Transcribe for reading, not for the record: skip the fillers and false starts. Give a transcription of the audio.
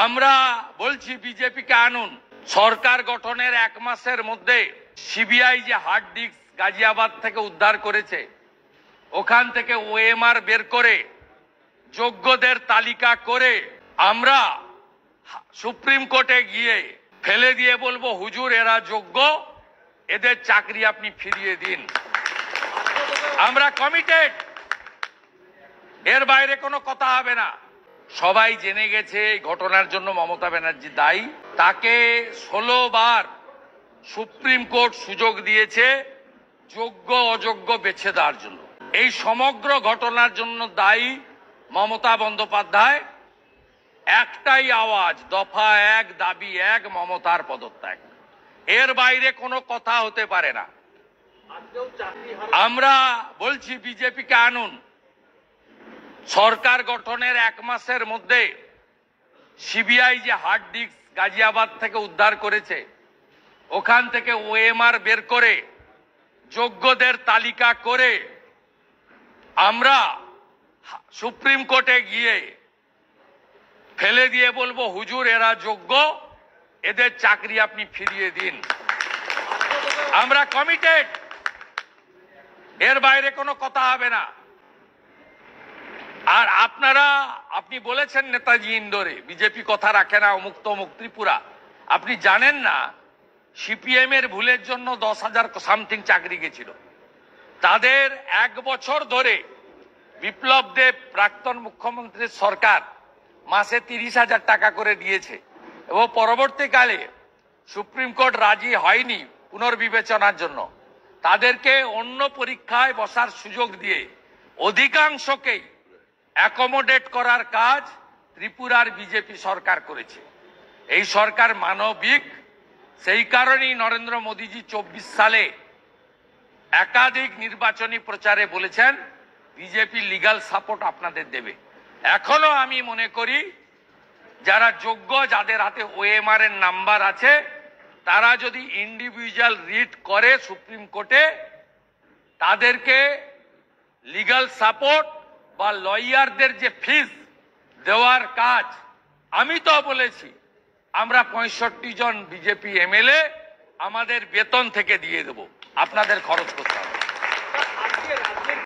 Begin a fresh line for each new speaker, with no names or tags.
আমরা বলছি বিজেপিকে আনুন। সরকার গঠনের 1 মাসের মধ্যে সিবিআই যে হার্ড ডিস্ক গাজিয়াবাদ থেকে উদ্ধার করেছে, ওখান থেকে ওএমআর বের করে যোগ্যদের তালিকা করে আমরা সুপ্রিম কোর্টে গিয়ে ফেলে দিয়ে বলবো, হুজুর এরা যোগ্য, এদের চাকরি আপনি ফিরিয়ে দিন। আমরা কমিটেড, এর বাইরে কোনো কথা হবে না। সবাই জেনে গেছে এই ঘটনার জন্য মমতা ব্যানার্জি দায়ী। তাকে 16 বার সুপ্রিম কোর্ট সুযোগ দিয়েছে যোগ্য অযোগ্য বেছে দেওয়ার জন্য। এই সমগ্র ঘটনার জন্য দায়ী মমতা বন্দ্যোপাধ্যায়। একটাই আওয়াজ, দফা 1, দাবি 1, মমতার পদত্যাগ। এর বাইরে কোনো কথা হতে পারে না। আমরা বলছি বিজেপিকে আনুন। সরকার গঠনের 1 মাসের মধ্যে সিবিআই যে হার্ড ডিস্ক গাজিয়াবাদ থেকে উদ্ধার করেছে, ওখান থেকে ওএমআর বের করে যোগ্যদের তালিকা করে আমরা সুপ্রিম কোর্টে গিয়ে ফেলে দিয়ে বলবো, হুজুর এরা যোগ্য, এদের চাকরি আপনি ফিরিয়ে দিন। আমরা কমিটেড, এর বাইরে কোনো কথা হবে না। আর আপনি বলেছেন নেতাজি ইন্দোরে বিজেপি কথা রাখে না, অমুক তমুক ত্রিপুরা। আপনি জানেন না সিপিএম এর ভুলের জন্য 10,000 সামথিং চাকরি গেছিল। তাদের 1 বছর ধরে বিপ্লব দেব প্রাক্তন মুখ্যমন্ত্রীর সরকার মাসে 30,000 টাকা করে দিয়েছে, এবং পরবর্তীকালে সুপ্রিম কোর্ট রাজি হয়নি পুনর্বিবেচনার জন্য। তাদেরকে অন্য পরীক্ষায় বসার সুযোগ দিয়ে অধিকাংশকেই অ্যাকোমোডেট করার কাজ ত্রিপুরার বিজেপি সরকার করেছে। এই সরকার মানবিক, সেই কারণেই নরেন্দ্র মোদীজি 24 সালে একাধিক নির্বাচনী প্রচারে বলেছেন বিজেপি লিগ্যাল সাপোর্ট আপনাদের দেবে। এখনো আমি মনে করি যারা যোগ্য, যাদের হাতে ওএমআর এর নাম্বার আছে, তারা যদি ইন্ডিভিজুয়াল রিট করে সুপ্রিম কোর্টে, তাদেরকে লিগ্যাল সাপোর্ট বা লয়ারদের যে ফিস দেওয়ার কাজ, আমি তো বলেছি আমরা 65 জন বিজেপি এমএলএ আমাদের বেতন থেকে দিয়ে দেব, আপনাদের খরচ করতে হবে।